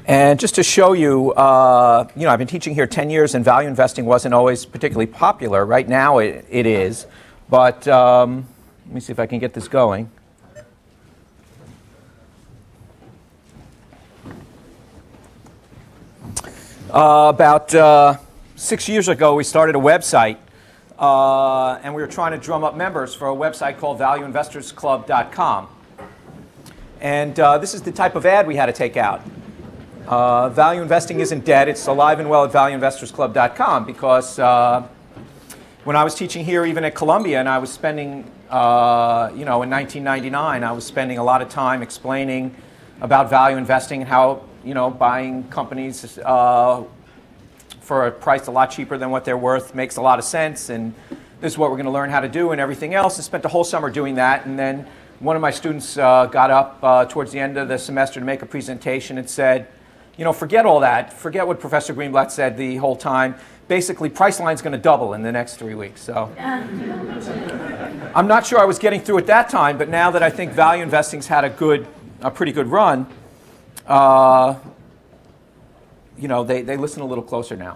And just to show you, I've been teaching here 10 years, and value investing wasn't always particularly popular. Right now it is. But let me see if I can get this going. About 6 years ago, we started a website, and we were trying to drum up members for a website called valueinvestorsclub.com. And this is the type of ad we had to take out. Value investing isn't dead. It's alive and well at valueinvestorsclub.com, because when I was teaching here, even at Columbia, and I was spending, in 1999, I was spending a lot of time explaining about value investing and how, buying companies for a price a lot cheaper than what they're worth makes a lot of sense, and this is what we're going to learn how to do and everything else. I spent the whole summer doing that, and then one of my students got up towards the end of the semester to make a presentation and said, forget all that. Forget what Professor Greenblatt said the whole time. Basically, Priceline's going to double in the next 3 weeks. So I'm not sure I was getting through at that time, but now that I think value investing's had a pretty good run, they listen a little closer now.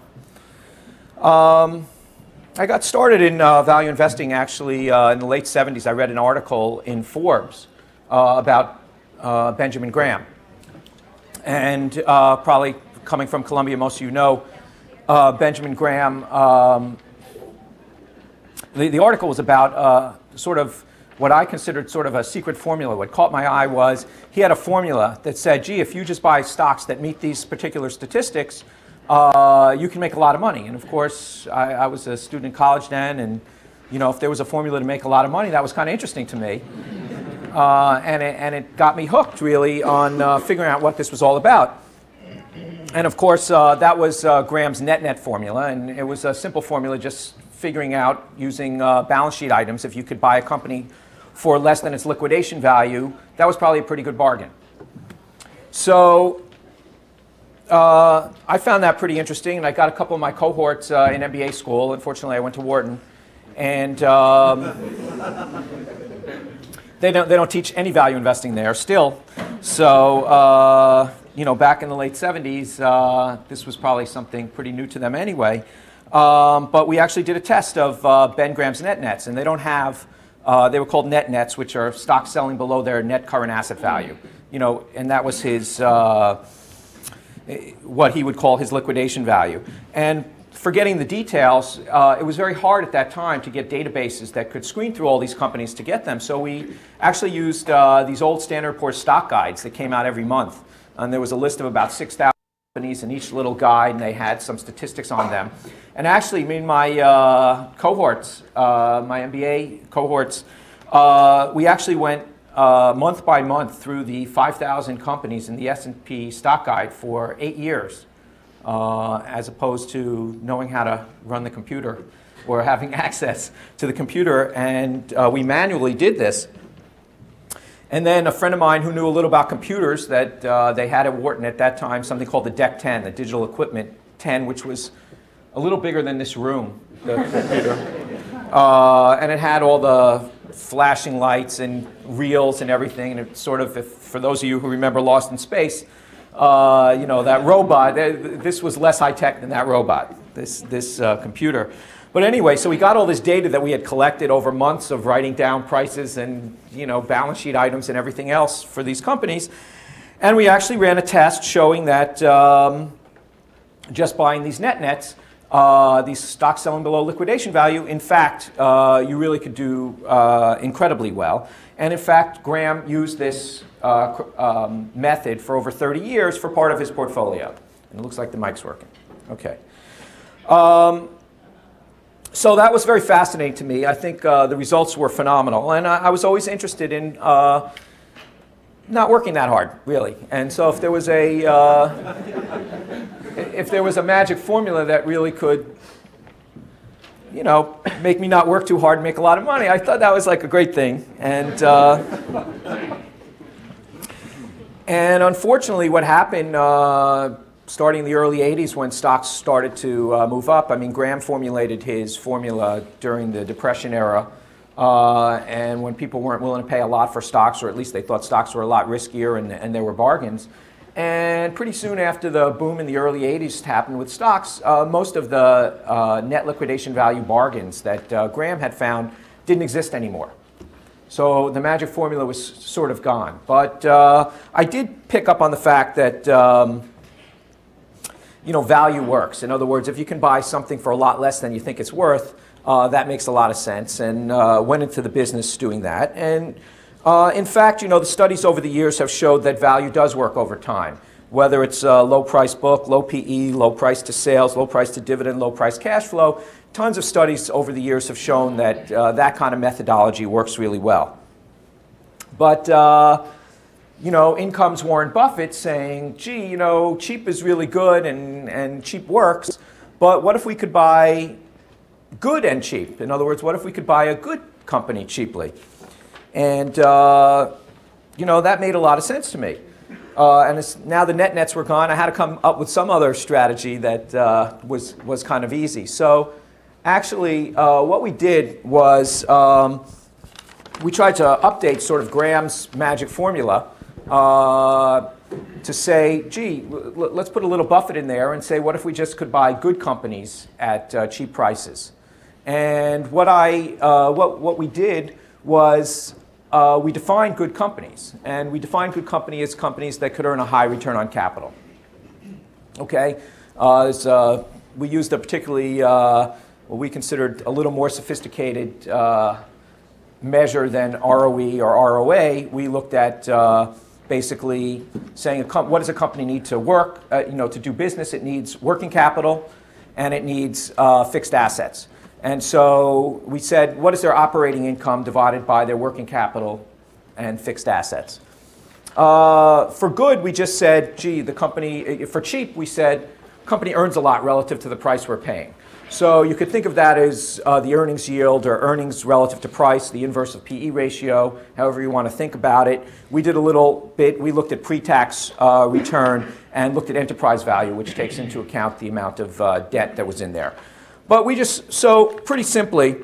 I got started in value investing actually in the late 70s. I read an article in Forbes about Benjamin Graham. And probably coming from Columbia, most of you know Benjamin Graham. The article was about sort of what I considered sort of a secret formula. What caught my eye was he had a formula that said, gee, if you just buy stocks that meet these particular statistics, you can make a lot of money. And of course, I was a student in college then, and if there was a formula to make a lot of money, that was kind of interesting to me. And it got me hooked, really, on figuring out what this was all about. And of course, that was Graham's net formula, and it was a simple formula, just figuring out using balance sheet items. If you could buy a company for less than its liquidation value, that was probably a pretty good bargain. So I found that pretty interesting, and I got a couple of my cohorts in MBA school. Unfortunately, I went to Wharton, and they don't teach any value investing there still. So back in the late 70s, this was probably something pretty new to them anyway. But we actually did a test of Ben Graham's net nets, and they don't have. They were called net nets, which are stocks selling below their net current asset value. And that was his what he would call his liquidation value. And forgetting the details, it was very hard at that time to get databases that could screen through all these companies to get them. So we actually used these old Standard & Poor's stock guides that came out every month. And there was a list of about 6,000 companies in each little guide, and they had some statistics on them. And actually, my cohorts, my MBA cohorts, we actually went month by month through the 5,000 companies in the S&P stock guide for 8 years. As opposed to knowing how to run the computer or having access to the computer. And we manually did this. And then a friend of mine who knew a little about computers that they had at Wharton at that time, something called the DEC 10, the Digital Equipment 10, which was a little bigger than this room, the computer. And it had all the flashing lights and reels and everything. And it sort of, for those of you who remember Lost in Space, that robot, this was less high-tech than that robot, this computer. But anyway, so we got all this data that we had collected over months of writing down prices and, balance sheet items and everything else for these companies. And we actually ran a test showing that just buying these net nets, these stocks selling below liquidation value, in fact, you really could do incredibly well. And in fact, Graham used this method for over 30 years for part of his portfolio. And it looks like the mic's working. Okay. So that was very fascinating to me. I think the results were phenomenal. And I was always interested in not working that hard, really. And so if there was a magic formula that really could, make me not work too hard and make a lot of money, I thought that was like a great thing. And unfortunately, what happened starting in the early 80s when stocks started to move up, Graham formulated his formula during the Depression era and when people weren't willing to pay a lot for stocks, or at least they thought stocks were a lot riskier and there were bargains. And pretty soon after the boom in the early 80s happened with stocks, most of the net liquidation value bargains that Graham had found didn't exist anymore. So the magic formula was sort of gone. But I did pick up on the fact that value works. In other words, if you can buy something for a lot less than you think it's worth, that makes a lot of sense, and went into the business doing that. And in fact, the studies over the years have showed that value does work over time, whether it's low price book, low PE, low price to sales, low price to dividend, low price cash flow. Tons of studies over the years have shown that that kind of methodology works really well. But in comes Warren Buffett saying, gee, cheap is really good and cheap works, but what if we could buy good and cheap? In other words, what if we could buy a good company cheaply? And, that made a lot of sense to me. And now the nets were gone. I had to come up with some other strategy that was kind of easy. So actually, what we did was we tried to update sort of Graham's magic formula to say, gee, let's put a little Buffett in there and say, what if we just could buy good companies at cheap prices? And what we did was we defined good companies, and we defined good company as companies that could earn a high return on capital. Okay, we used a particularly what we considered a little more sophisticated measure than ROE or ROA. We looked at basically saying, what does a company need to work? To do business, it needs working capital, and it needs fixed assets. And so we said, what is their operating income divided by their working capital and fixed assets? For good, we just said, gee, the company, for cheap, we said, company earns a lot relative to the price we're paying. So you could think of that as the earnings yield or earnings relative to price, the inverse of PE ratio, however you want to think about it. We did a little bit, we looked at pre-tax return and looked at enterprise value, which takes into account the amount of debt that was in there. But so pretty simply,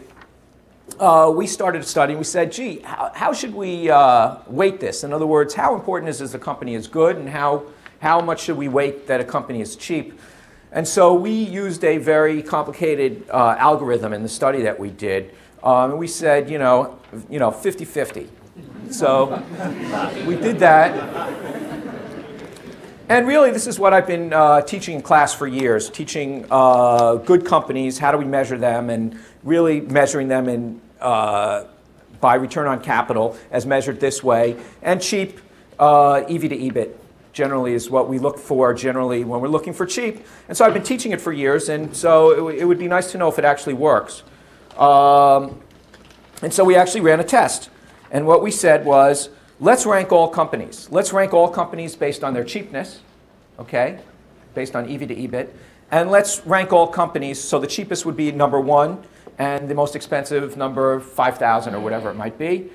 we started studying. We said, gee, how should we weight this? In other words, how important is the company is good, and how much should we weight that a company is cheap? And so we used a very complicated algorithm in the study that we did. And we said, 50-50. So we did that. And really, this is what I've been teaching in class for years, teaching good companies, how do we measure them, and really measuring them by return on capital as measured this way. And cheap, EV to EBIT, generally is what we look for generally when we're looking for cheap. And so I've been teaching it for years, and so it would be nice to know if it actually works. And so we actually ran a test. And what we said was, let's rank all companies. Let's rank all companies based on their cheapness, okay, based on EV to EBIT. And let's rank all companies, so the cheapest would be number 1, and the most expensive number 5,000 or whatever it might be.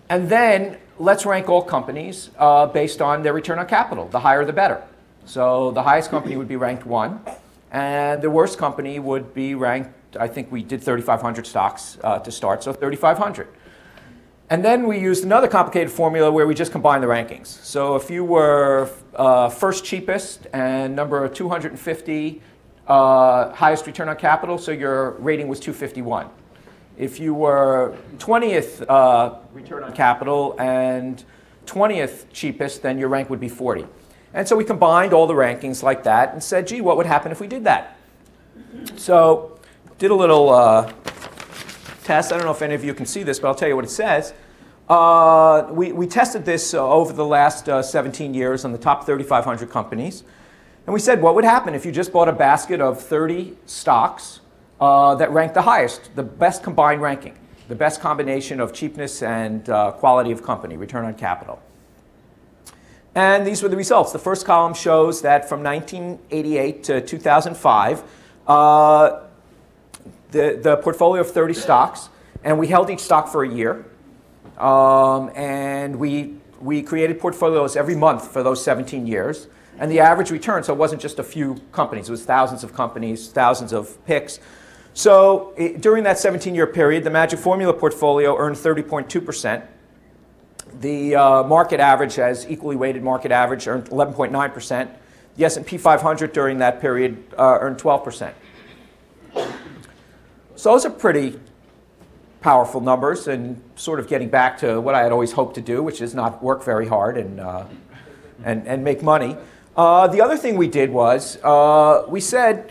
And then let's rank all companies based on their return on capital. The higher the better. So the highest company would be ranked 1, and the worst company would be ranked, I think we did 3,500 stocks to start, so 3,500. And then we used another complicated formula where we just combined the rankings. So if you were first cheapest and number 250 highest return on capital, so your rating was 251. If you were 20th return on capital and 20th cheapest, then your rank would be 40. And so we combined all the rankings like that and said, gee, what would happen if we did that? So did a little test. I don't know if any of you can see this, but I'll tell you what it says. We tested this over the last 17 years on the top 3,500 companies. And we said, what would happen if you just bought a basket of 30 stocks that ranked the highest, the best combined ranking, the best combination of cheapness and quality of company, return on capital. And these were the results. The first column shows that from 1988 to 2005, the portfolio of 30 stocks, and we held each stock for a year. And we created portfolios every month for those 17 years. And the average return, so it wasn't just a few companies, it was thousands of companies, thousands of picks. So during that 17-year period, the Magic Formula portfolio earned 30.2%. The market average, as equally weighted market average, earned 11.9%. The S&P 500 during that period earned 12%. So those are pretty powerful numbers, and sort of getting back to what I had always hoped to do, which is not work very hard and make money. The other thing we did was we said,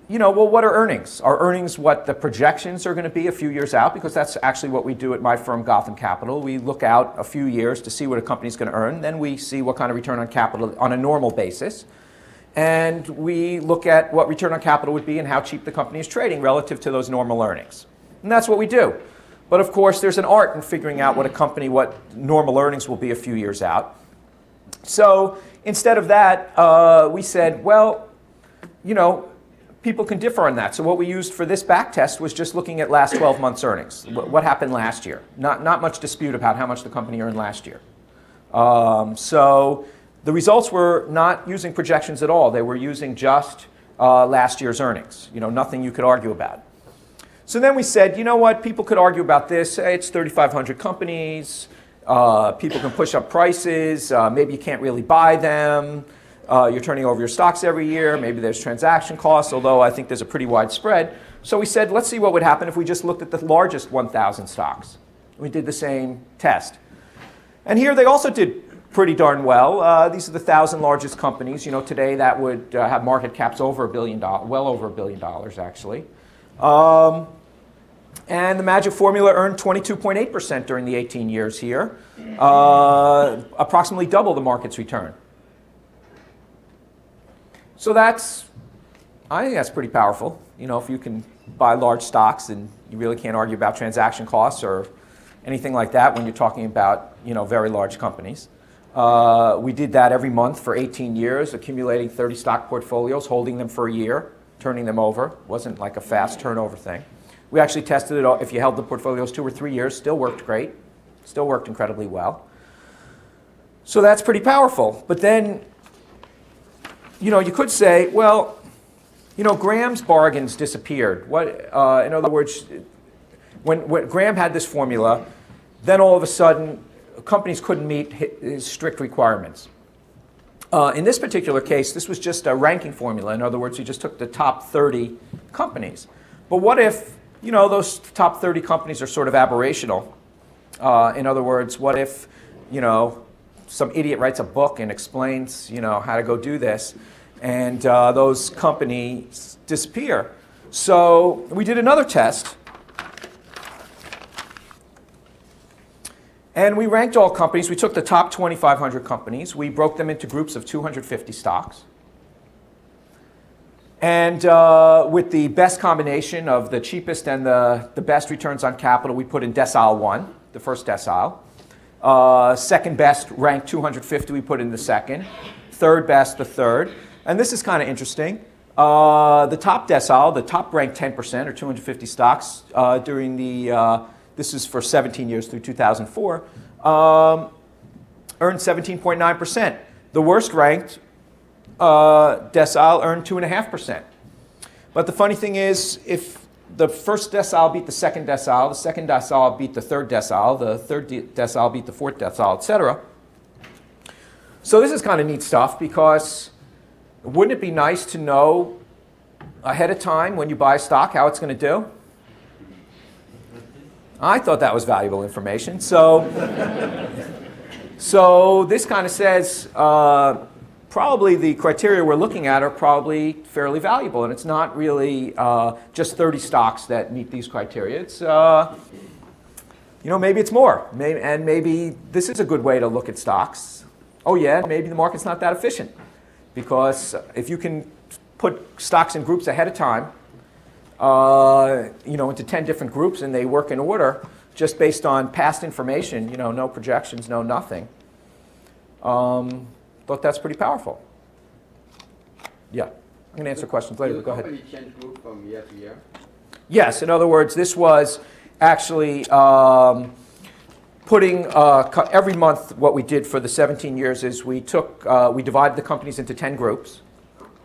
well, what are earnings? Are earnings what the projections are going to be a few years out? Because that's actually what we do at my firm, Gotham Capital. We look out a few years to see what a company's going to earn. Then we see what kind of return on capital on a normal basis. And we look at what return on capital would be and how cheap the company is trading relative to those normal earnings. And that's what we do. But of course, there's an art in figuring out what normal earnings will be a few years out. So instead of that, we said, well, people can differ on that. So what we used for this back test was just looking at last 12 months' earnings. What happened last year? Not much dispute about how much the company earned last year. So the results were not using projections at all. They were using just last year's earnings. Nothing you could argue about. So then we said, you know what? People could argue about this. Hey, it's 3,500 companies. People can push up prices. Maybe you can't really buy them. You're turning over your stocks every year. Maybe there's transaction costs, although I think there's a pretty wide spread. So we said, let's see what would happen if we just looked at the largest 1,000 stocks. We did the same test. And here they also did pretty darn well. These are the 1,000 largest companies. Today that would have market caps over $1 billion, well over $1 billion actually. And the Magic Formula earned 22.8% during the 18 years here, approximately double the market's return. So I think that's pretty powerful. If you can buy large stocks, and you really can't argue about transaction costs or anything like that when you're talking about, very large companies. We did that every month for 18 years, accumulating 30 stock portfolios, holding them for a year, turning them over. It wasn't like a fast turnover thing. We actually tested it if you held the portfolios 2 or 3 years, still worked great, still worked incredibly well. So that's pretty powerful. But then, you could say, well, Graham's bargains disappeared. In other words, when Graham had this formula, then all of a sudden, companies couldn't meet his strict requirements. In this particular case, this was just a ranking formula. In other words, he just took the top 30 companies. But what if, those top 30 companies are sort of aberrational? In other words, what if, some idiot writes a book and explains, how to go do this, and those companies disappear? So we did another test. And we ranked all companies. We took the top 2,500 companies. We broke them into groups of 250 stocks. And with the best combination of the cheapest and the best returns on capital, we put in decile 1, the first decile. Second best, ranked 250, we put in the second. Third best, the third. And this is kind of interesting. The top decile, the top ranked 10%, or 250 stocks, during the this is for 17 years through 2004, earned 17.9%. The worst ranked decile earned 2.5%. But the funny thing is, if the first decile beat the second decile beat the third decile beat the fourth decile, etc. So this is kind of neat stuff, because wouldn't it be nice to know ahead of time when you buy a stock how it's going to do? I thought that was valuable information. So this kind of says probably the criteria we're looking at are probably fairly valuable. And it's not really just 30 stocks that meet these criteria. It's, maybe it's more. Maybe this is a good way to look at stocks. Oh yeah, maybe the market's not that efficient. Because if you can put stocks in groups ahead of time, into 10 different groups, and they work in order just based on past information, no projections, no nothing. Thought that's pretty powerful. Yeah, I'm going to answer questions later, but go ahead. Will the company change group from year to year? Yes, in other words, this was actually putting every month. What we did for the 17 years is we divided the companies into 10 groups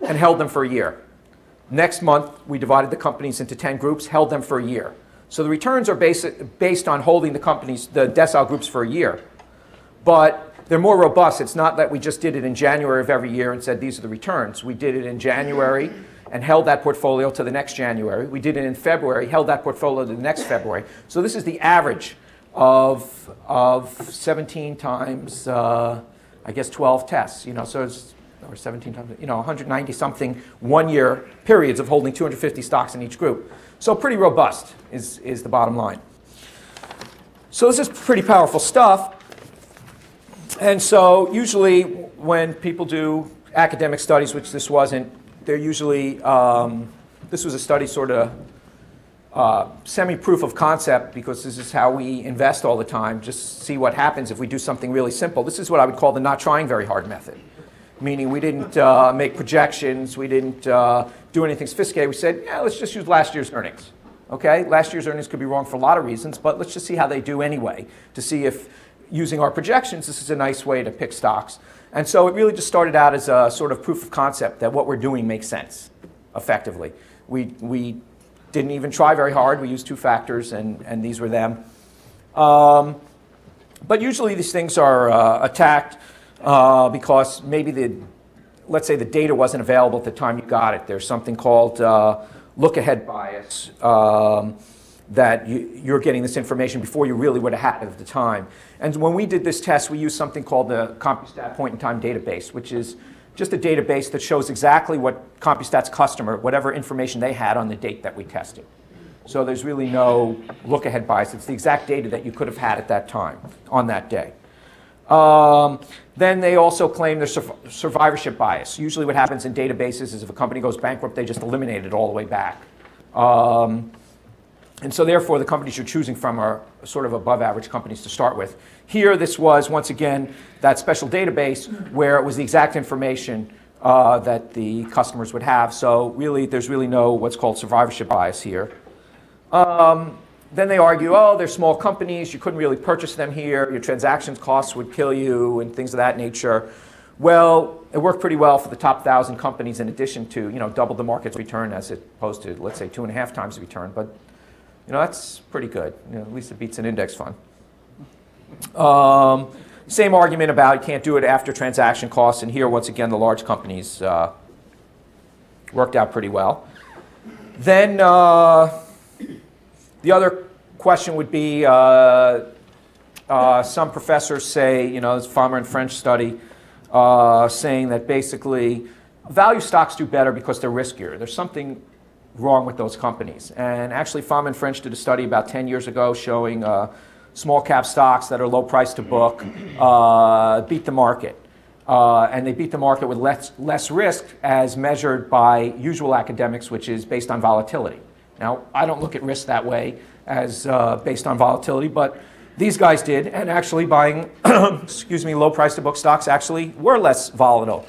and held them for a year. Next month, we divided the companies into 10 groups, held them for a year. So the returns are based on holding the companies, the decile groups, for a year. But they're more robust. It's not that we just did it in January of every year and said these are the returns. We did it in January and held that portfolio to the next January. We did it in February, held that portfolio to the next February. So this is the average of 17 times, I guess, 12 tests. So it's, or 17 times, 190 something 1 year periods of holding 250 stocks in each group. So pretty robust is the bottom line. So this is pretty powerful stuff. And so usually when people do academic studies, which this wasn't, they're usually, this was a study sort of semi-proof of concept, because this is how we invest all the time, just see what happens if we do something really simple. This is what I would call the not trying very hard method, meaning we didn't make projections, we didn't do anything sophisticated. We said, yeah, let's just use last year's earnings. Okay, last year's earnings could be wrong for a lot of reasons, but let's just see how they do anyway, to see if, using our projections, this is a nice way to pick stocks. And so it really just started out as a sort of proof of concept that what we're doing makes sense, effectively. We didn't even try very hard. We used two factors, and these were them. But usually these things are attacked because maybe let's say the data wasn't available at the time you got it. There's something called look-ahead bias, that you're getting this information before you really would have had it at the time. And when we did this test, we used something called the CompuStat point-in-time database, which is just a database that shows exactly what CompuStat's customer, whatever information they had on the date that we tested. So there's really no look-ahead bias. It's the exact data that you could have had at that time, on that day. Then they also claim there's survivorship bias. Usually what happens in databases is if a company goes bankrupt, they just eliminate it all the way back. And so therefore, the companies you're choosing from are sort of above average companies to start with. Here, this was, once again, that special database where it was the exact information that the customers would have. So really, there's really no what's called survivorship bias here. Then they argue, oh, they're small companies, you couldn't really purchase them here, your transactions costs would kill you, and things of that nature. Well, it worked pretty well for the top 1,000 companies, in addition to, double the market's return as opposed to, let's say, 2.5 times the return. But that's pretty good. At least it beats an index fund. Same argument about you can't do it after transaction costs, and here, once again, the large companies worked out pretty well. Then the other question would be, some professors say, this Farmer and French study, saying that basically value stocks do better because they're riskier. There's something wrong with those companies. And actually, Farmer and French did a study about 10 years ago showing small cap stocks that are low price to book beat the market. And they beat the market with less risk as measured by usual academics, which is based on volatility. Now, I don't look at risk that way as based on volatility, but these guys did, and actually buying low price to book stocks actually were less volatile.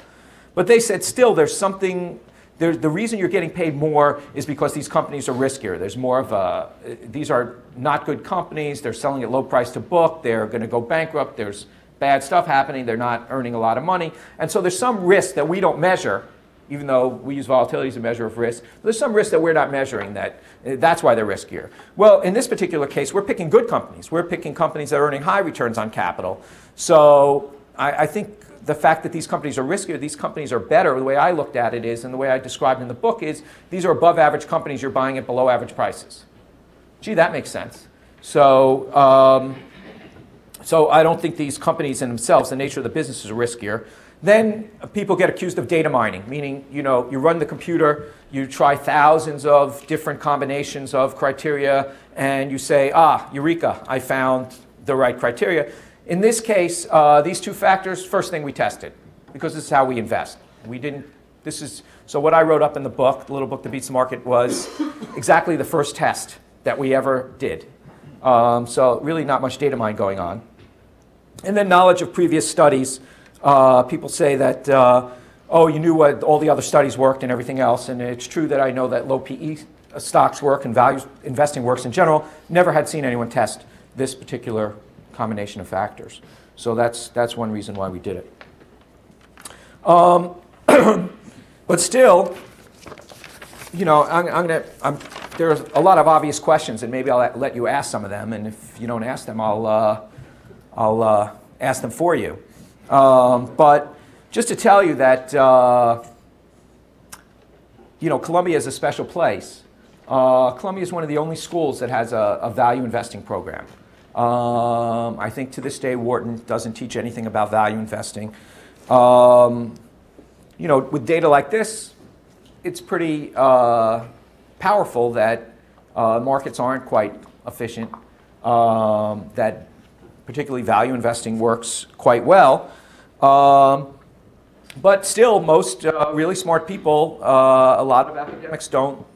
But they said still there's something, the reason you're getting paid more is because these companies are riskier. There's more of these are not good companies, they're selling at low price to book, they're going to go bankrupt, there's bad stuff happening, they're not earning a lot of money. And so there's some risk that we don't measure, even though we use volatility as a measure of risk. There's some risk that we're not measuring that's why they're riskier. Well, in this particular case, we're picking good companies. We're picking companies that are earning high returns on capital. So I think the fact that these companies are riskier, these companies are better, the way I looked at it is, and the way I described in the book is, these are above average companies you're buying at below average prices. Gee, that makes sense. So I don't think these companies in themselves, the nature of the business is riskier. Then people get accused of data mining, meaning you run the computer, you try thousands of different combinations of criteria, and you say, eureka, I found the right criteria. In this case, these two factors, first thing we tested, because this is how we invest. So what I wrote up in the book, the little book that beats the market, was exactly the first test that we ever did. So really not much data mine going on. And then knowledge of previous studies. People say that, you knew what all the other studies worked and everything else, and it's true that I know that low PE stocks work and value investing works in general. Never had seen anyone test this particular combination of factors. So that's one reason why we did it. But still, there's a lot of obvious questions, and maybe I'll let you ask some of them, and if you don't ask them, I'll ask them for you. But just to tell you that, Columbia is a special place. Columbia is one of the only schools that has a value investing program. I think to this day, Wharton doesn't teach anything about value investing. With data like this, it's pretty powerful that markets aren't quite efficient, that particularly value investing works quite well. But still, most really smart people, a lot of academics don't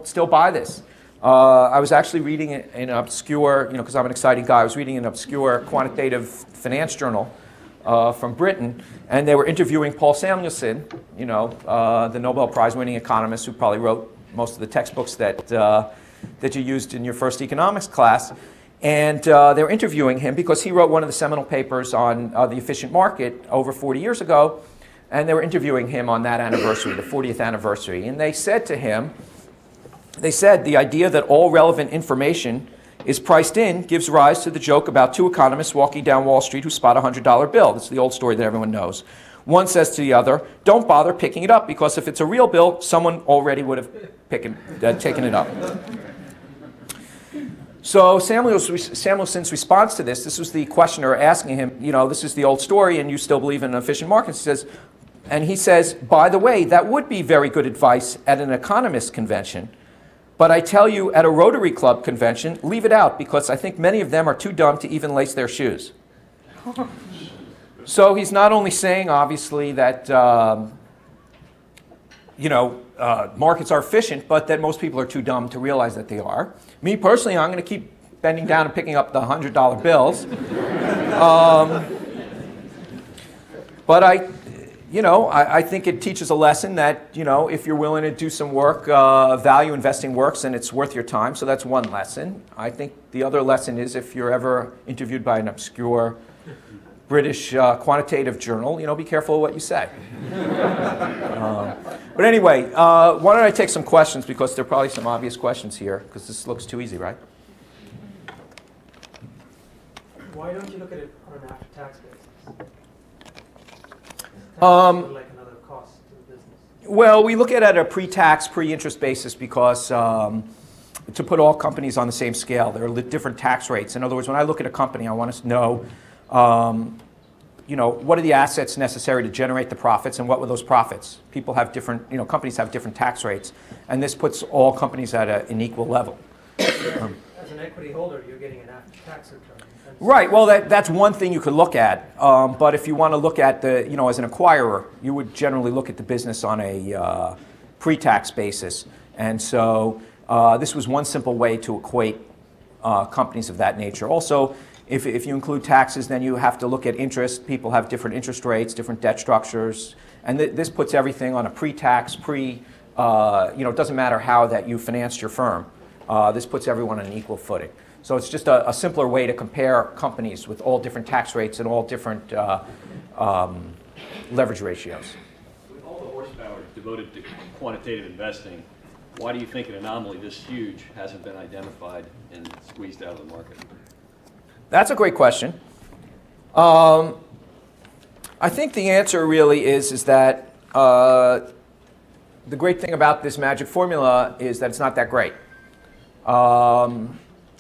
still buy this. I was actually reading in an obscure, because I'm an exciting guy, I was reading an obscure quantitative finance journal from Britain, and they were interviewing Paul Samuelson, the Nobel Prize-winning economist who probably wrote most of the textbooks that you used in your first economics class. And they were interviewing him because he wrote one of the seminal papers on the efficient market over 40 years ago, and they were interviewing him on that anniversary, the 40th anniversary. And they said to him, the idea that all relevant information is priced in gives rise to the joke about two economists walking down Wall Street who spot a $100 bill. That's the old story that everyone knows. One says to the other, don't bother picking it up, because if it's a real bill, someone already would have taken it up. So Samuelson's response to this was the questioner asking him, this is the old story and you still believe in an efficient market. He says, by the way, that would be very good advice at an economist convention. But I tell you, at a Rotary Club convention, leave it out, because I think many of them are too dumb to even lace their shoes. So he's not only saying, obviously, that markets are efficient, but that most people are too dumb to realize that they are. Me personally, I'm going to keep bending down and picking up the $100 bills. But I think it teaches a lesson that, if you're willing to do some work, value investing works and it's worth your time. So that's one lesson. I think the other lesson is, if you're ever interviewed by an obscure British quantitative journal, be careful of what you say. But anyway, why don't I take some questions, because there are probably some obvious questions here, because this looks too easy, right? Why don't you look at it on an after-tax basis? Like another cost to the business. Well, we look at it at a pre-tax, pre-interest basis, because to put all companies on the same scale, there are different tax rates. In other words, when I look at a company, I want to know, what are the assets necessary to generate the profits, and what were those profits? People have different, companies have different tax rates, and this puts all companies at an equal level. As an equity holder, you're getting an after-tax return. Right. Well, that's one thing you could look at. But if you want to look at as an acquirer, you would generally look at the business on a pre-tax basis. And so this was one simple way to equate companies of that nature. Also, if you include taxes, then you have to look at interest. People have different interest rates, different debt structures. And this puts everything on a pre-tax, it doesn't matter how that you financed your firm. This puts everyone on an equal footing. So it's just a simpler way to compare companies with all different tax rates and all different leverage ratios. With all the horsepower devoted to quantitative investing, why do you think an anomaly this huge hasn't been identified and squeezed out of the market? That's a great question. I think the answer really is that the great thing about this magic formula is that it's not that great.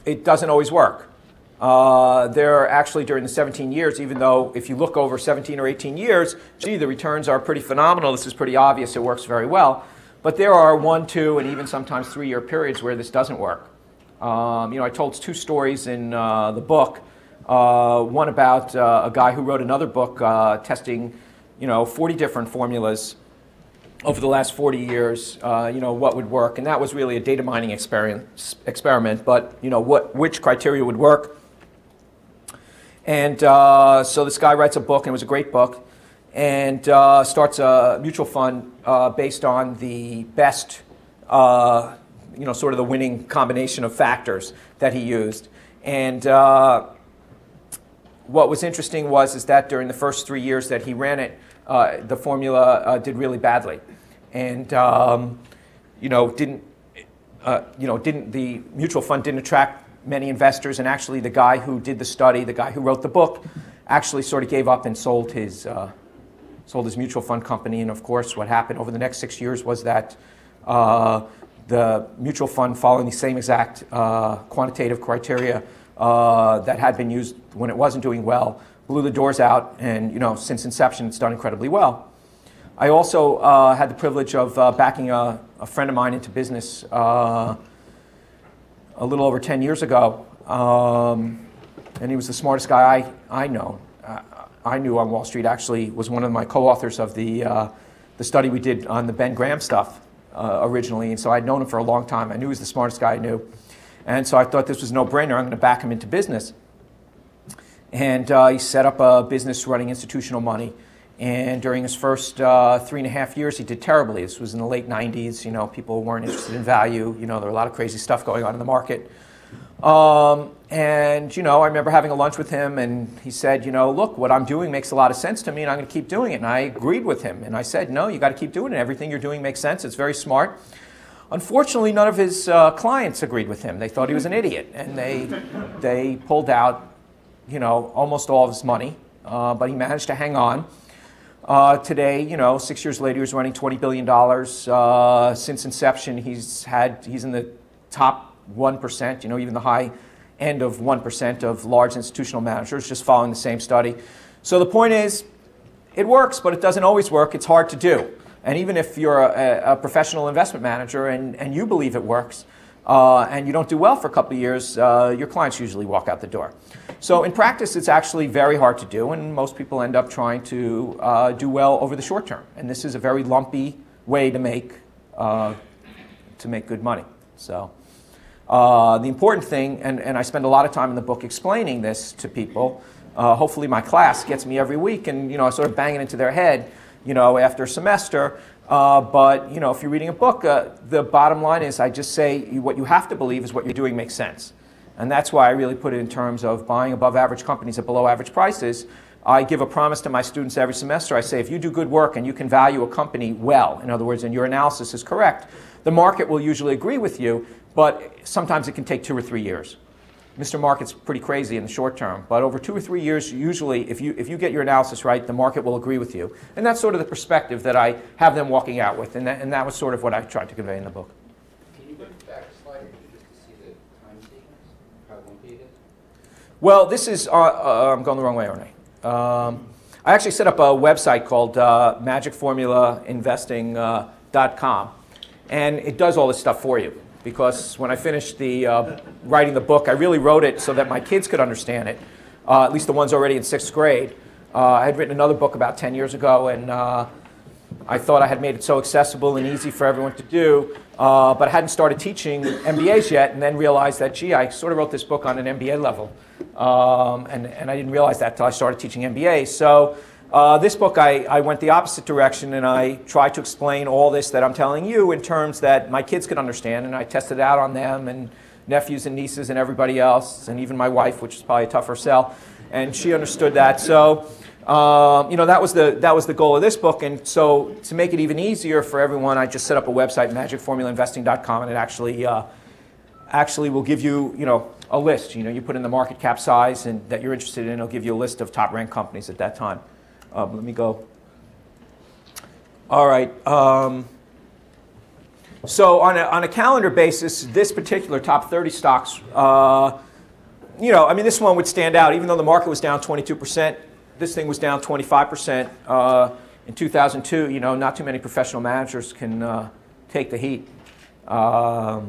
It doesn't always work. There actually, during the 17 years, even though if you look over 17 or 18 years, the returns are pretty phenomenal. This is pretty obvious. It works very well. But there are 1, 2, and even sometimes 3-year periods where this doesn't work. I told 2 stories in the book. One about a guy who wrote another book testing, 40 different formulas over the last 40 years, what would work. And that was really a data mining experiment, but, which criteria would work. And so this guy writes a book, and it was a great book, and starts a mutual fund based on the best, sort of the winning combination of factors that he used. And what was interesting is that during the first 3 years that he ran it, the formula did really badly. And the mutual fund didn't attract many investors, and actually the guy who did the study, the guy who wrote the book, actually sort of gave up and sold his mutual fund company. And of course, what happened over the next 6 years was that the mutual fund, following the same exact quantitative criteria that had been used when it wasn't doing well, blew the doors out, and since inception it's done incredibly well. I also had the privilege of backing a friend of mine into business a little over 10 years ago, and he was the smartest guy I know. I knew on Wall Street. Actually was one of my co-authors of the study we did on the Ben Graham stuff originally, and so I'd known him for a long time. I knew he was the smartest guy I knew, and so I thought this was a no-brainer. I'm going to back him into business. And he set up a business running institutional money. And during his first 3.5 years, he did terribly. This was in the late 90s. People weren't interested in value. There were a lot of crazy stuff going on in the market. And I remember having a lunch with him, and he said, look, what I'm doing makes a lot of sense to me, and I'm going to keep doing it. And I agreed with him. And I said, no, you got to keep doing it. Everything you're doing makes sense. It's very smart. Unfortunately, none of his clients agreed with him. They thought he was an idiot, and they pulled out almost all of his money, but he managed to hang on. Today, 6 years later, he's running $20 billion. Since inception, he's in the top 1%, even the high end of 1% of large institutional managers, just following the same study. So the point is, it works, but it doesn't always work. It's hard to do. And even if you're a professional investment manager and you believe it works, and you don't do well for a couple of years, your clients usually walk out the door. So in practice, it's actually very hard to do, and most people end up trying to do well over the short term. And this is a very lumpy way to make good money. So the important thing, and I spend a lot of time in the book explaining this to people. Hopefully my class gets me every week, and I sort of bang it into their head, after a semester. But if you're reading a book, the bottom line is I just say what you have to believe is what you're doing makes sense. And that's why I really put it in terms of buying above average companies at below average prices. I give a promise to my students every semester. I say, if you do good work and you can value a company well, in other words, and your analysis is correct, the market will usually agree with you, but sometimes it can take 2 or 3 years. Mr. Market's pretty crazy in the short term, but over 2 or 3 years, usually, if you get your analysis right, the market will agree with you. And that's sort of the perspective that I have them walking out with, and that was sort of what I tried to convey in the book. Can you go back a slide just to see the time sequence, how lumpy it is? Well, this is, I'm going the wrong way, aren't I? I actually set up a website called magicformulainvesting.com, and it does all this stuff for you. Because when I finished writing the book, I really wrote it so that my kids could understand it, at least the ones already in 6th grade. I had written another book about 10 years ago, and I thought I had made it so accessible and easy for everyone to do, but I hadn't started teaching MBAs yet, and then realized that, gee, I sort of wrote this book on an MBA level, and I didn't realize that until I started teaching MBAs. So this book, I went the opposite direction, and I tried to explain all this that I'm telling you in terms that my kids could understand, and I tested it out on them and nephews and nieces and everybody else, and even my wife, which is probably a tougher sell, and she understood that. So that was the goal of this book, and so to make it even easier for everyone, I just set up a website, magicformulainvesting.com, and it actually will give you a list. You put in the market cap size and that you're interested in, it'll give you a list of top ranked companies at that time. Let me go. All right. So on a calendar basis, this particular top 30 stocks, this one would stand out. Even though the market was down 22%, this thing was down 25% in 2002. Not too many professional managers can take the heat of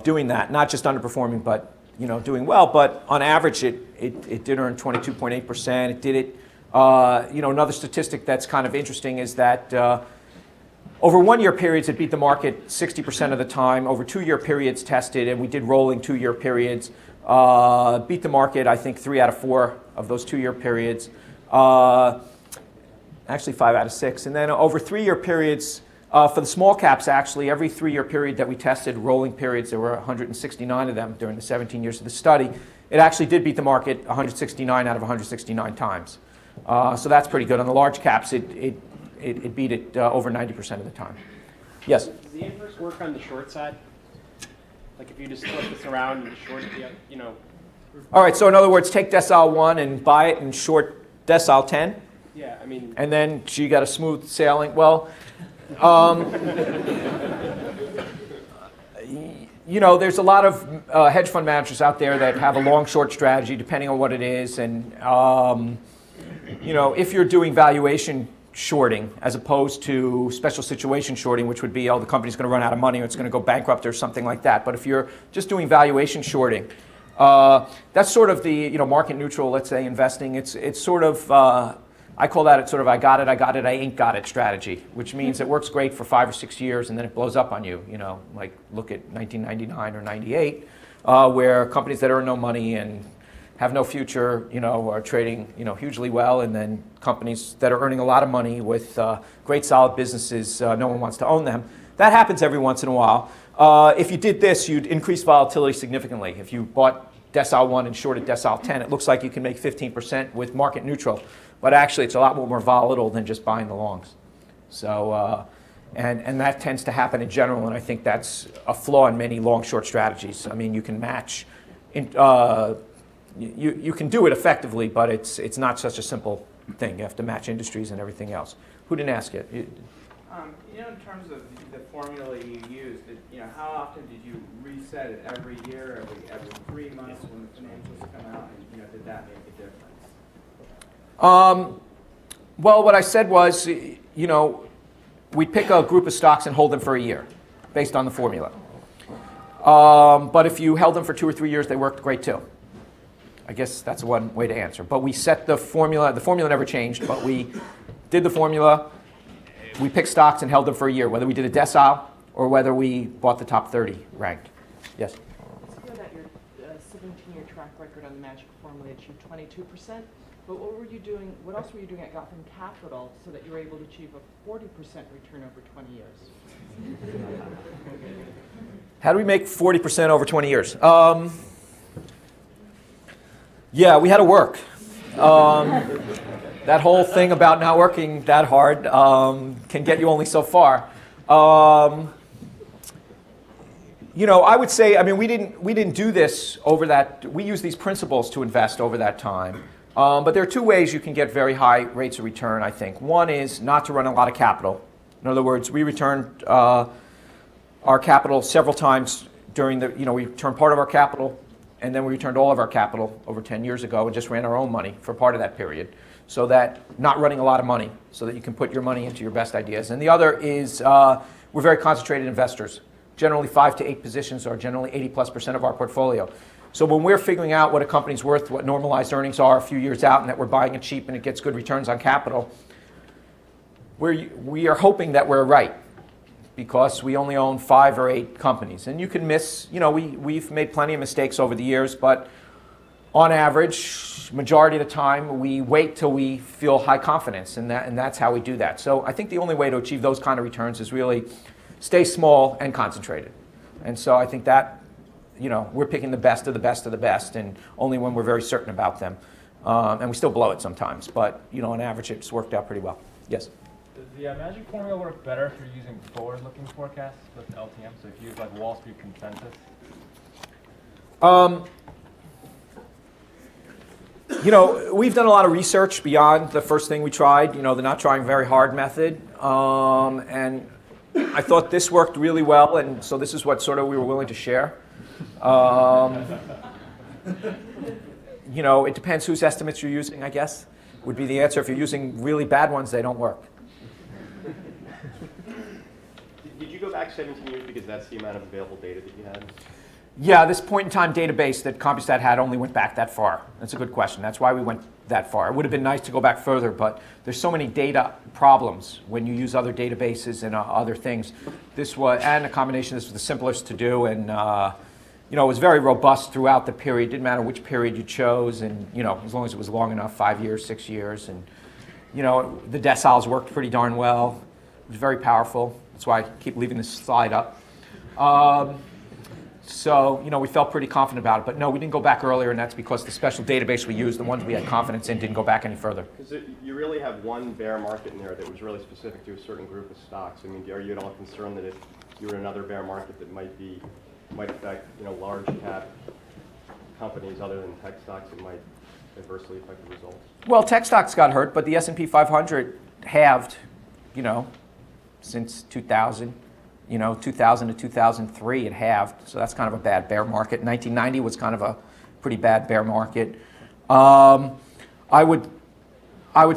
doing that. Not just underperforming, but doing well. But on average, it did earn 22.8%. It did it. Another statistic that's kind of interesting is that over 1-year periods, it beat the market 60% of the time. Over 2-year periods tested, and we did rolling 2-year periods, beat the market, I think, 3 out of 4 of those 2-year periods. Actually, 5 out of 6. And then over 3-year periods, for the small caps, actually, every 3-year period that we tested, rolling periods, there were 169 of them during the 17 years of the study. It actually did beat the market 169 out of 169 times. So that's pretty good. On the large caps, it beat it over 90% of the time. Yes? Does the inverse work on the short side? Like if you just flip this around and short, you know, All right, so in other words, take decile 1 and buy it and short decile 10, yeah, I mean, and then you got a smooth sailing. Well, you know, there's a lot of hedge fund managers out there that have a long-short strategy, depending on what it is. And, you know, if you're doing valuation shorting as opposed to special situation shorting, which would be, oh, the company's going to run out of money or it's going to go bankrupt or something like that. But if you're just doing valuation shorting, that's sort of the, you know, market neutral, let's say, investing. It's sort of, I call that sort of I got it, I ain't got it strategy, which means it works great for 5 or 6 years and then it blows up on you. You know, like look at 1999 or 98, where companies that earn no money and have no future, you know, are trading, you know, hugely well, and then companies that are earning a lot of money with great solid businesses, no one wants to own them. That happens every once in a while. If you did this, you'd increase volatility significantly. If you bought decile 1 and shorted decile 10, it looks like you can make 15% with market neutral. But actually, it's a lot more volatile than just buying the longs. So, and that tends to happen in general, and I think that's a flaw in many long-short strategies. I mean, you can match, you can do it effectively, but it's not such a simple thing. You have to match industries and everything else. Who didn't ask it? You know, in terms of the formula you used, you know, how often did you reset it? Every year, every 3 months when the financials come out, and, you know, did that make a difference? Well, what I said was, you know, we'd pick a group of stocks and hold them for a year based on the formula. But if you held them for 2 or 3 years, they worked great too. I guess that's one way to answer. But we set the formula never changed, but we did the formula, we picked stocks and held them for a year, whether we did a decile or whether we bought the top 30 ranked. Yes? It's clear that your 17-year track record on the magic formula achieved 22%. But what else were you doing at Gotham Capital so that you were able to achieve a 40% return over 20 years? How do we make 40% over 20 years? Yeah, we had to work. That whole thing about not working that hard can get you only so far. You know, I would say, I mean, we didn't do this over that. We used these principles to invest over that time. But there are 2 ways you can get very high rates of return, I think. One is not to run a lot of capital. In other words, we returned our capital several times during the, you know, we returned part of our capital, and then we returned all of our capital over 10 years ago and just ran our own money for part of that period. So that, not running a lot of money, so that you can put your money into your best ideas. And the other is we're very concentrated investors. Generally 5 to 8 positions are generally 80+% of our portfolio. So when we're figuring out what a company's worth, what normalized earnings are a few years out, and that we're buying it cheap and it gets good returns on capital, we are hoping that we're right, because we only own 5 or 8 companies. And you can miss, you know, we've made plenty of mistakes over the years, but on average, majority of the time, we wait till we feel high confidence, and that's how we do that. So I think the only way to achieve those kind of returns is really stay small and concentrated. And so I think that, you know, we're picking the best of the best of the best, and only when we're very certain about them. And we still blow it sometimes, but, you know, on average, it's worked out pretty well. Yes? Does the magic formula work better if you're using forward-looking forecasts with LTM? So if you use like Wall Street consensus? You know, we've done a lot of research beyond the first thing we tried, you know, the not trying very hard method. And I thought this worked really well, and so this is what sort of we were willing to share. You know, it depends whose estimates you're using, I guess, would be the answer. If you're using really bad ones, they don't work. Did you go back 17 years because that's the amount of available data that you had? Yeah, this point-in-time database that CompuStat had only went back that far. That's a good question. That's why we went that far. It would have been nice to go back further, but there's so many data problems when you use other databases and other things. This was, and a combination, this was the simplest to do, and you know, it was very robust throughout the period. Didn't matter which period you chose, and you know, as long as it was long enough, 5 years, 6 years, and you know, the deciles worked pretty darn well. It was very powerful. That's why I keep leaving this slide up. So, we felt pretty confident about it. But no, we didn't go back earlier, and that's because the special database we used, the ones we had confidence in, didn't go back any further. Because you really have one bear market in there that was really specific to a certain group of stocks. I mean, are you at all concerned that if you were in another bear market that might affect, large cap companies other than tech stocks, it might adversely affect the results? Well, tech stocks got hurt, but the S&P 500 halved, since 2000. 2000 to 2003, it halved, so that's kind of a bad bear market. 1990 was kind of a pretty bad bear market. I would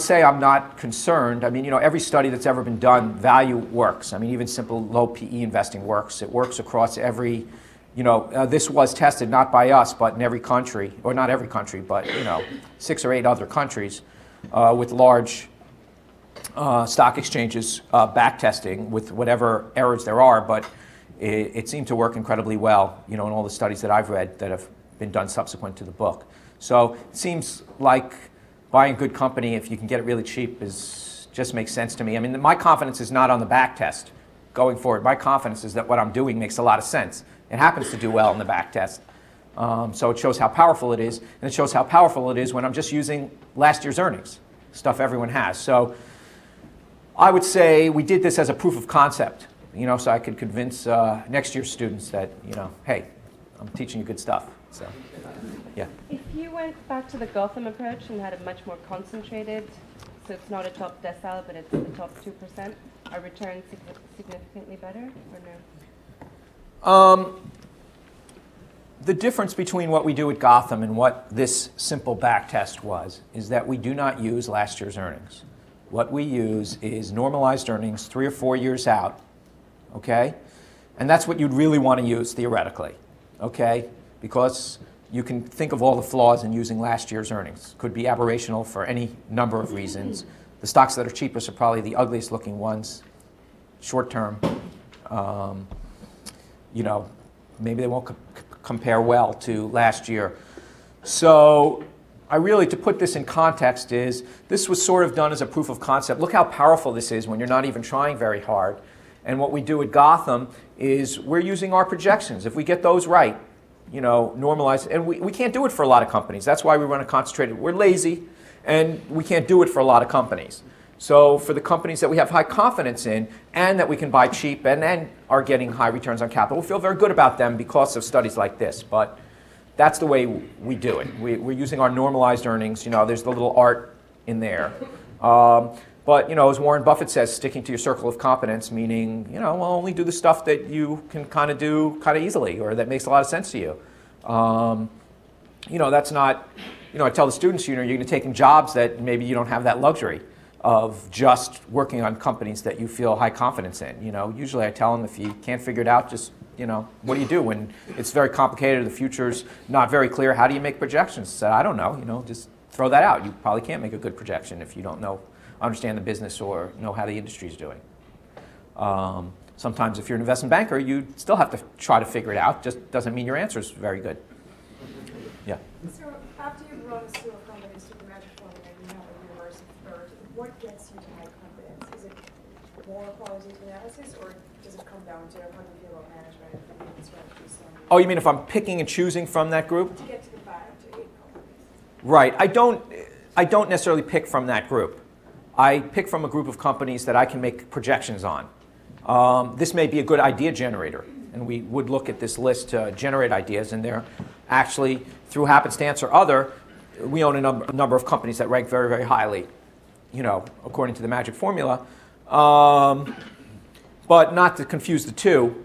say I'm not concerned. I mean, every study that's ever been done, value works. I mean, even simple low PE investing works. It works across every, this was tested not by us, but in every country, or not every country, but 6 or 8 other countries with large stock exchanges back testing with whatever errors there are, but it seemed to work incredibly well, in all the studies that I've read that have been done subsequent to the book. So it seems like buying a good company, if you can get it really cheap, just makes sense to me. I mean, my confidence is not on the back test going forward. My confidence is that what I'm doing makes a lot of sense. It happens to do well in the back test. So it shows how powerful it is, and it shows how powerful it is when I'm just using last year's earnings, stuff everyone has. So I would say we did this as a proof of concept, so I could convince next year's students that, hey, I'm teaching you good stuff. So, yeah. If you went back to the Gotham approach and had a much more concentrated, so it's not a top decile, but it's the top 2%, are returns significantly better or no? The difference between what we do at Gotham and what this simple back test was is that we do not use last year's earnings. What we use is normalized earnings 3 or 4 years out, okay? And that's what you'd really want to use theoretically, okay? Because you can think of all the flaws in using last year's earnings. Could be aberrational for any number of reasons. The stocks that are cheapest are probably the ugliest looking ones, short term. Maybe they won't compare well to last year. So to put this in context this was sort of done as a proof of concept. Look how powerful this is when you're not even trying very hard. And what we do at Gotham is we're using our projections. If we get those right, normalize, and we can't do it for a lot of companies. That's why we run a concentrated. We're lazy, and we can't do it for a lot of companies. So for the companies that we have high confidence in and that we can buy cheap and are getting high returns on capital, we feel very good about them because of studies like this. But that's the way we do it. We're using our normalized earnings. There's the little art in there. But, as Warren Buffett says, sticking to your circle of competence, meaning, only do the stuff that you can kind of do kind of easily or that makes a lot of sense to you. That's not, I tell the students, you're going to take in jobs that maybe you don't have that luxury of just working on companies that you feel high confidence in. Usually I tell them if you can't figure it out, just what do you do when it's very complicated, the future's not very clear? How do you make projections? So I don't know, just throw that out. You probably can't make a good projection if you don't understand the business or know how the industry's doing. Sometimes if you're an investment banker, you still have to try to figure it out. Just doesn't mean your answer is very good. Yeah. So after you've run a slew of companies through the magic formula and you have a reverse third, what gets you to high confidence? Is it more qualitative analysis, or does it come down to how do you feel about management and strategies? Oh, you mean if I'm picking and choosing from that group? To get to the 5 to 8 companies. Right. I don't necessarily pick from that group. I pick from a group of companies that I can make projections on. This may be a good idea generator, and we would look at this list to generate ideas, and they're actually, through happenstance or other, we own a number of companies that rank very, very highly, according to the magic formula. But not to confuse the two,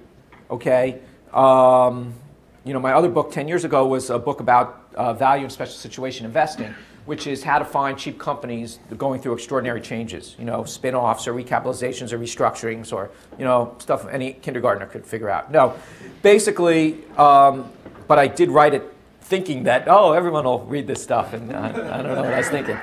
okay? My other book 10 years ago was a book about value and special situation investing, which is how to find cheap companies going through extraordinary changes, spin-offs or recapitalizations or restructurings or, stuff any kindergartner could figure out. No, basically, but I did write it thinking that, everyone will read this stuff, and I don't know what I was thinking.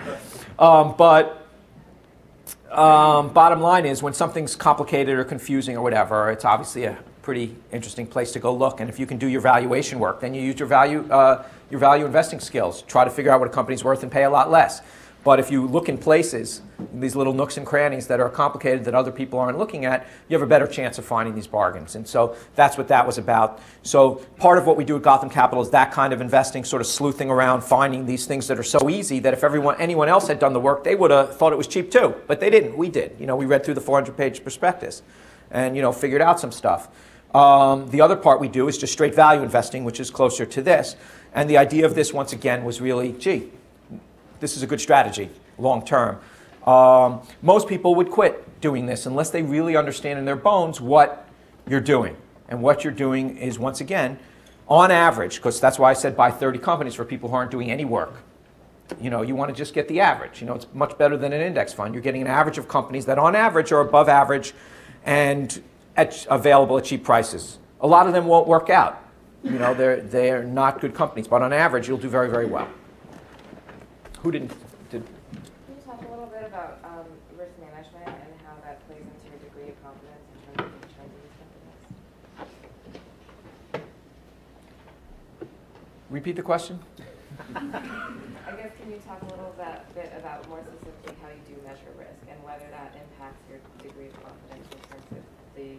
Bottom line is when something's complicated or confusing or whatever, it's obviously a pretty interesting place to go look. And if you can do your valuation work, then you use your value investing skills. Try to figure out what a company's worth and pay a lot less. But if you look in places, in these little nooks and crannies that are complicated that other people aren't looking at, you have a better chance of finding these bargains. And so that's what that was about. So part of what we do at Gotham Capital is that kind of investing, sort of sleuthing around, finding these things that are so easy that if anyone else had done the work, they would have thought it was cheap too. But they didn't. We did. We read through the 400-page prospectus and figured out some stuff. The other part we do is just straight value investing, which is closer to this. And the idea of this, once again, was really, gee, this is a good strategy, long term. Most people would quit doing this unless they really understand in their bones what you're doing. And what you're doing is, once again, on average, because that's why I said buy 30 companies for people who aren't doing any work. You want to just get the average. It's much better than an index fund. You're getting an average of companies that on average are above average and available at cheap prices. A lot of them won't work out. They're not good companies, but on average, you'll do very, very well. Who didn't? Can you talk a little bit about risk management and how that plays into your degree of confidence in terms of the trends of these companies? Repeat the question? I guess can you talk a little bit about more specifically how you do measure risk and whether that impacts your degree of confidence in terms of the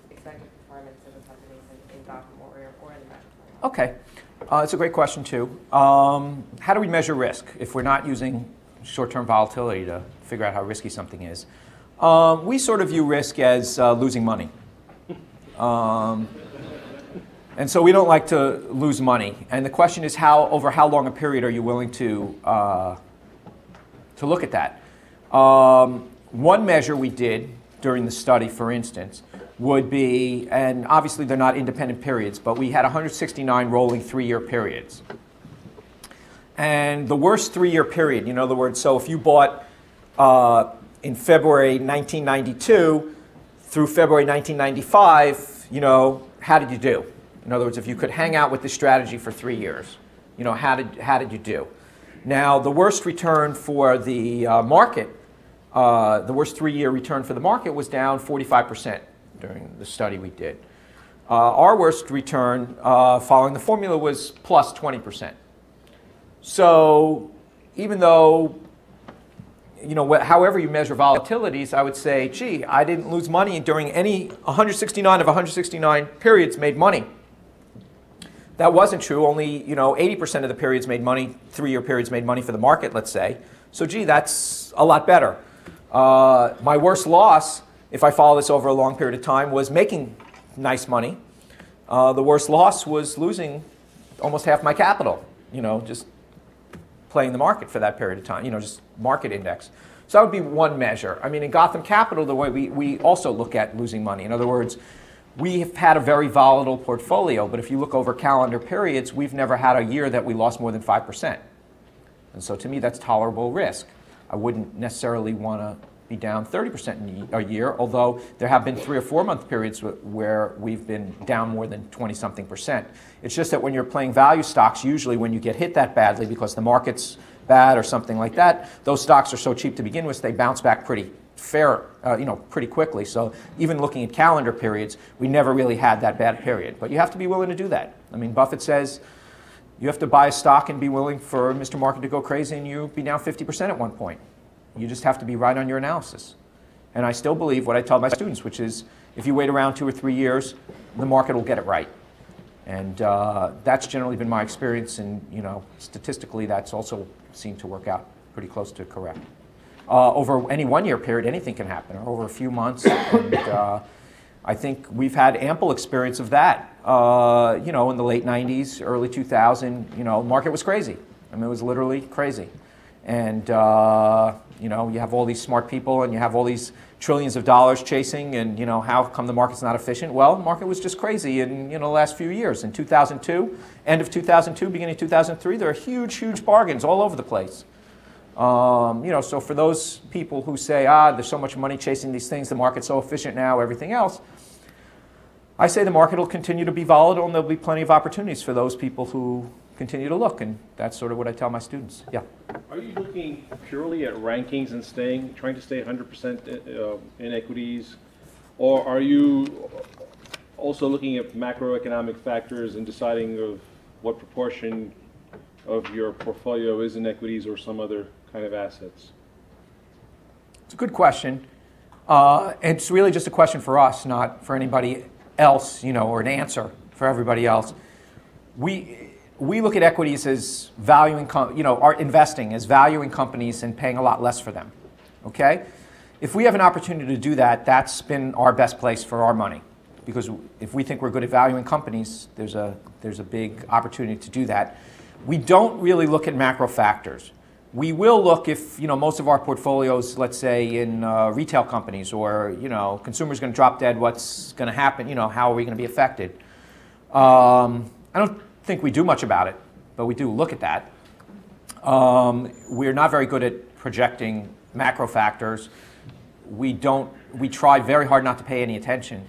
expected performance of the companies in Gotham or in the Magic Fund? Okay. It's a great question, too. How do we measure risk if we're not using short-term volatility to figure out how risky something is? We sort of view risk as losing money. And so we don't like to lose money. And the question is, over how long a period are you willing to look at that? One measure we did during the study, for instance, would be, and obviously they're not independent periods, but we had 169 rolling 3-year periods. And the worst 3-year period, in other words, so if you bought in February 1992 through February 1995, how did you do? In other words, if you could hang out with this strategy for 3 years, how did you do? Now, the worst return for the market, the worst 3-year return for the market was down 45%. During the study we did. Our worst return following the formula was plus 20%. So even though, however you measure volatilities, I would say, gee, I didn't lose money during 169 of 169 periods made money. That wasn't true. Only, 80% of the periods made money, 3-year periods made money for the market, let's say. So gee, that's a lot better. My worst loss, if I follow this over a long period of time, was making nice money. The worst loss was losing almost half my capital, just playing the market for that period of time, just market index. So that would be one measure. I mean, in Gotham Capital, the way we also look at losing money. In other words, we have had a very volatile portfolio, but if you look over calendar periods, we've never had a year that we lost more than 5%. And so to me, that's tolerable risk. I wouldn't necessarily want to be down 30% a year, although there have been 3 or 4 month periods where we've been down more than 20-something%. It's just that when you're playing value stocks, usually when you get hit that badly because the market's bad or something like that, those stocks are so cheap to begin with, they bounce back pretty quickly. So even looking at calendar periods, we never really had that bad period. But you have to be willing to do that. I mean, Buffett says you have to buy a stock and be willing for Mr. Market to go crazy and you be down 50% at one point. You just have to be right on your analysis. And I still believe what I tell my students, which is if you wait around 2 or 3 years, the market will get it right. And that's generally been my experience, and statistically that's also seemed to work out pretty close to correct. Over any 1-year period, anything can happen, or over a few months. And I think we've had ample experience of that. In the late 90s, early 2000, the market was crazy. I mean, it was literally crazy. And you have all these smart people and you have all these trillions of dollars chasing, and how come the market's not efficient? Well, the market was just crazy in the last few years. In 2002, end of 2002, beginning of 2003, there are huge bargains all over the place. So for those people who say, there's so much money chasing these things, the market's so efficient now, everything else, I say the market will continue to be volatile and there'll be plenty of opportunities for those people who continue to look, and that's sort of what I tell my students. Yeah. Are you looking purely at rankings and trying to stay 100% in equities, or are you also looking at macroeconomic factors and deciding of what proportion of your portfolio is in equities or some other kind of assets? It's a good question. It's really just a question for us, not for anybody else, or an answer for everybody else. We look at equities as valuing, our investing as valuing companies and paying a lot less for them. Okay? If we have an opportunity to do that, that's been our best place for our money. Because if we think we're good at valuing companies, there's a big opportunity to do that. We don't really look at macro factors. We will look if, most of our portfolios, let's say in retail companies or, consumers going to drop dead, what's going to happen, how are we going to be affected? I don't think we do much about it, but we do look at that. We're not very good at projecting macro factors. We try very hard not to pay any attention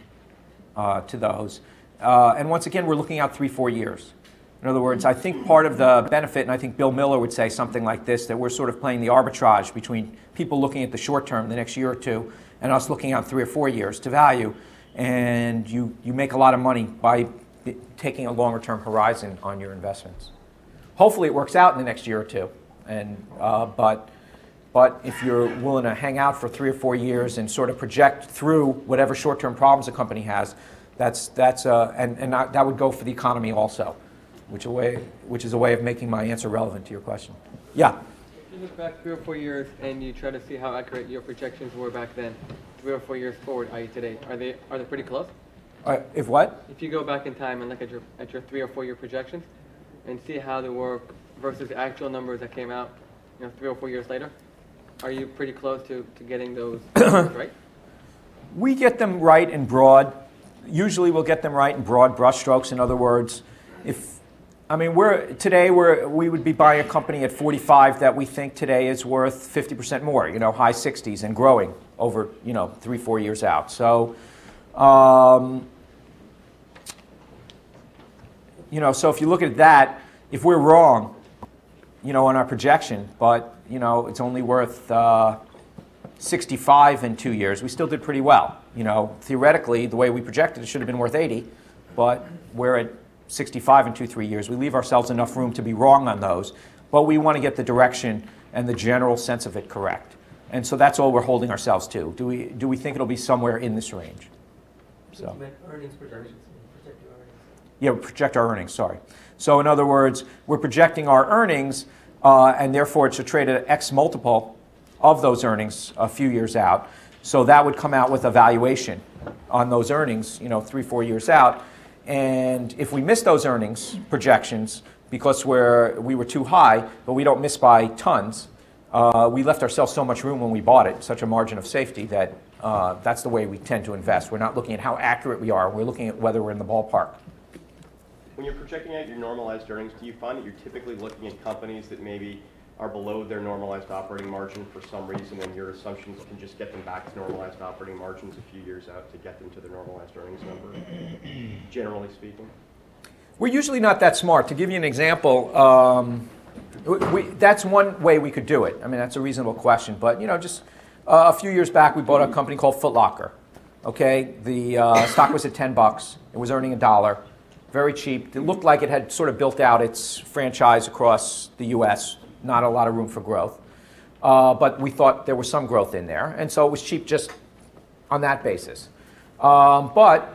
to those. And once again, we're looking out 3-4 years. In other words, I think part of the benefit, and I think Bill Miller would say something like this, that we're sort of playing the arbitrage between people looking at the short term, the next year or two, and us looking out 3 or 4 years to value. And you make a lot of money by taking a longer term horizon on your investments. Hopefully it works out in the next year or two. And but if you're willing to hang out for 3 or 4 years and sort of project through whatever short term problems a company has, that would go for the economy also. Which is a way of making my answer relevant to your question. Yeah? If you look back 3 or 4 years and you try to see how accurate your projections were back then, 3 or 4 years forward, i.e. today, are they pretty close? If what? If you go back in time and look at your 3 or 4 year projections and see how they were versus the actual numbers that came out 3 or 4 years later, are you pretty close to getting those numbers right? We get them right in broad. Usually we'll get them right in broad brushstrokes. In other words, we would be buying a company at 45 that we think today is worth 50% more, high 60s and growing over, 3-4 years out. So, so if you look at that, if we're wrong, on our projection, but, it's only worth 65 in 2 years, we still did pretty well. Theoretically, the way we projected it should have been worth 80, but we're at 65 in 2-3 years. We leave ourselves enough room to be wrong on those, but we want to get the direction and the general sense of it correct. And so that's all we're holding ourselves to. Do we think it'll be somewhere in this range? So. Earnings projections. Project your earnings. Yeah, we project our earnings, sorry. So in other words, we're projecting our earnings, and therefore it should trade at X multiple of those earnings a few years out. So that would come out with a valuation on those earnings, 3-4 years out. And if we miss those earnings projections because we were too high, but we don't miss by tons, we left ourselves so much room when we bought it, such a margin of safety, that that's the way we tend to invest. We're not looking at how accurate we are. We're looking at whether we're in the ballpark. When you're projecting out your normalized earnings, do you find that you're typically looking at companies that maybe are below their normalized operating margin for some reason, and your assumptions can just get them back to normalized operating margins a few years out to get them to their normalized earnings number, generally speaking? We're usually not that smart. To give you an example, that's one way we could do it. I mean, that's a reasonable question. But, just a few years back, we bought a company called Foot Locker. Okay, the stock was at $10. It was earning $1. Very cheap. It looked like it had sort of built out its franchise across the U.S., not a lot of room for growth. But we thought there was some growth in there. And so it was cheap just on that basis. But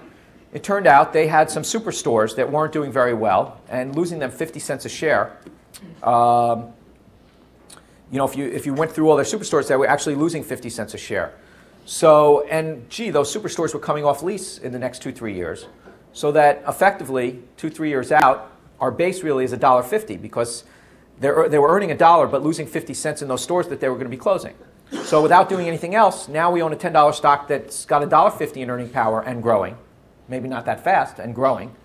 it turned out they had some superstores that weren't doing very well, and losing them 50 cents a share. If you went through all their superstores, they were actually losing 50 cents a share. So, and those superstores were coming off lease in the next 2-3 years. So that effectively, 2-3 years out, our base really is $1.50 because they were earning $1 but losing 50 cents in those stores that they were going to be closing. So without doing anything else, now we own a $10 stock that's got $1.50 in earning power and growing. Maybe not that fast, and growing.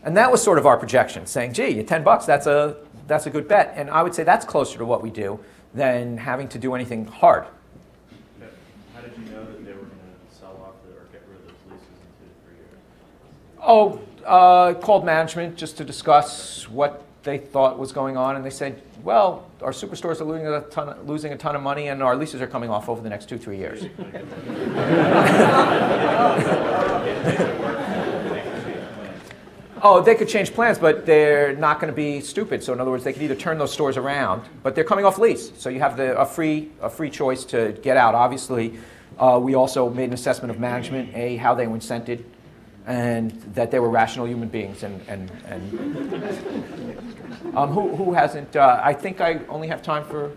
And that was sort of our projection, saying, gee, at $10, that's a good bet. And I would say that's closer to what we do than having to do anything hard. How did you know that they were going to sell off or get rid of those leases in 2 to 3 years? Called management just to discuss what they thought was going on, and they said, well, our superstores are losing a ton of money, and our leases are coming off over the next 2-3 years. Oh, they could change plans, but they're not going to be stupid. So in other words, they could either turn those stores around, but they're coming off lease. So you have a free choice to get out. Obviously, we also made an assessment of management, how they were incented, and that they were rational human beings. And who hasn't? I think I only have time for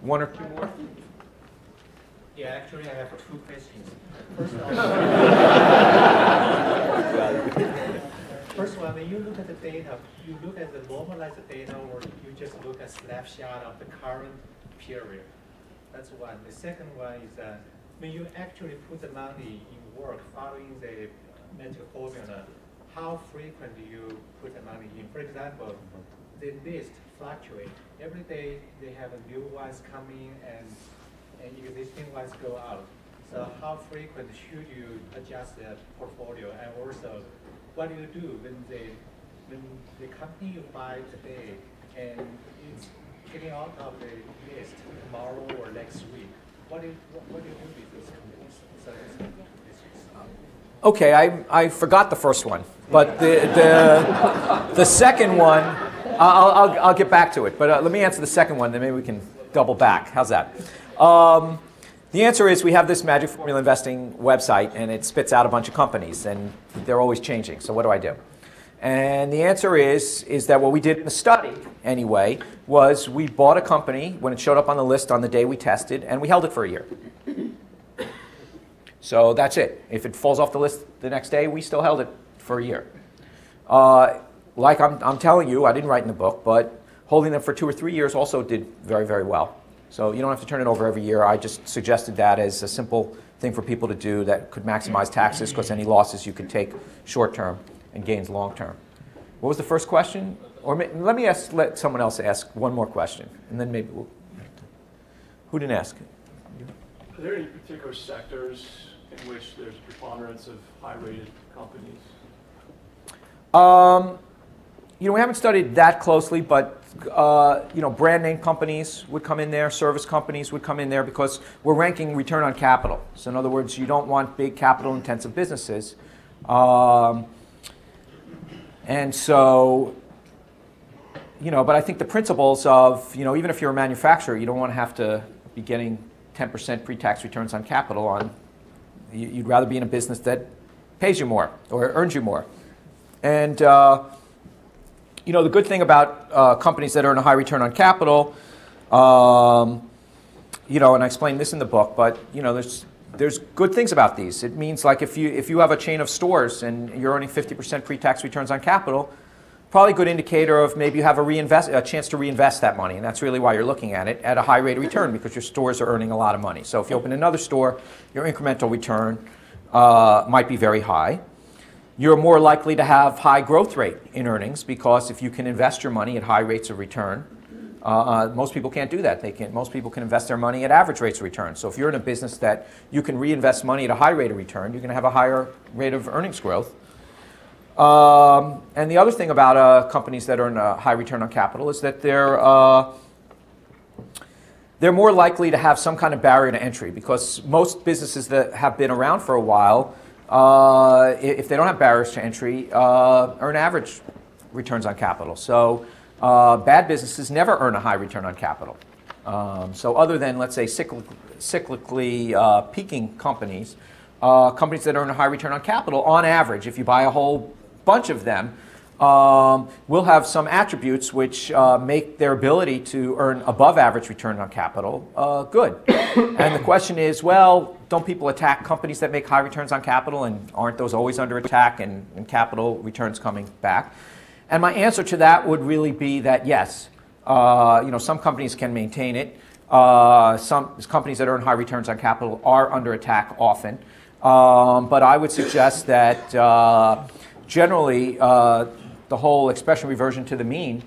one or two more. Yeah, actually, I have two questions. First one, when you look at the data, you look at the normalized data, or you just look at snapshot of the current period. That's one. The second one is that when you actually put the money in work following the magic formula, how frequent do you put the money in? For example, the list fluctuates. Every day they have new ones coming and existing ones go out. So how frequent should you adjust the portfolio? And also, what do you do when the company you buy today and it's getting out of the list tomorrow or next week? What do you do with those companies? So Okay, I forgot the first one, but the second one, I'll get back to it. But let me answer the second one, then maybe we can double back. How's that? The answer is we have this Magic Formula Investing website, and it spits out a bunch of companies, and they're always changing. So what do I do? And the answer is that what we did in the study, anyway, was we bought a company when it showed up on the list on the day we tested, and we held it for a year. So that's it. If it falls off the list the next day, we still held it for a year. Like I'm telling you, I didn't write in the book, but holding them for 2 or 3 years also did very, very well. So you don't have to turn it over every year. I just suggested that as a simple thing for people to do that could maximize taxes, because any losses you could take short term and gains long term. What was the first question? Or let someone else ask one more question, and then maybe who didn't ask? Are there any particular sectors in which there's a preponderance of high-rated companies? We haven't studied that closely, but brand name companies would come in there, service companies would come in there, because we're ranking return on capital. So in other words, you don't want big capital-intensive businesses. And so, but I think the principles of, even if you're a manufacturer, you don't want to have to be getting 10% pre-tax returns on capital on. You'd rather be in a business that pays you more or earns you more. And the good thing about companies that earn a high return on capital, and I explain this in the book, but there's good things about these. It means, like, if you have a chain of stores and you're earning 50% pre-tax returns on capital, probably a good indicator of maybe you have a chance to reinvest that money, and that's really why you're looking at it at a high rate of return, because your stores are earning a lot of money. So if you open another store, your incremental return might be very high. You're more likely to have high growth rate in earnings, because if you can invest your money at high rates of return, most people can't do that. Most people can invest their money at average rates of return. So if you're in a business that you can reinvest money at a high rate of return, you're going to have a higher rate of earnings growth. And the other thing about companies that earn a high return on capital is that they're more likely to have some kind of barrier to entry, because most businesses that have been around for a while, if they don't have barriers to entry, earn average returns on capital. So bad businesses never earn a high return on capital. So other than, let's say, cyclically peaking companies, companies that earn a high return on capital, on average, if you buy a whole bunch of them, will have some attributes which make their ability to earn above average return on capital good. And the question is, well, don't people attack companies that make high returns on capital, and aren't those always under attack and capital returns coming back? And my answer to that would really be that yes, some companies can maintain it. Some companies that earn high returns on capital are under attack often. But I would suggest that generally the whole expression reversion to the mean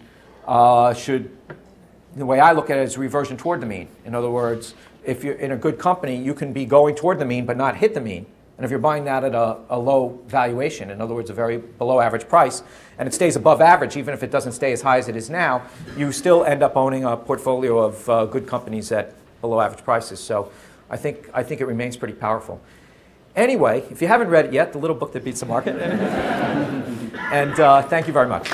the way I look at it is reversion toward the mean. In other words, if you're in a good company, you can be going toward the mean but not hit the mean. And if you're buying that at a low valuation, in other words, a very below average price, and it stays above average, even if it doesn't stay as high as it is now, you still end up owning a portfolio of good companies at below average prices. So I think it remains pretty powerful. Anyway, if you haven't read it yet, The Little Book That Beats the Market. And thank you very much.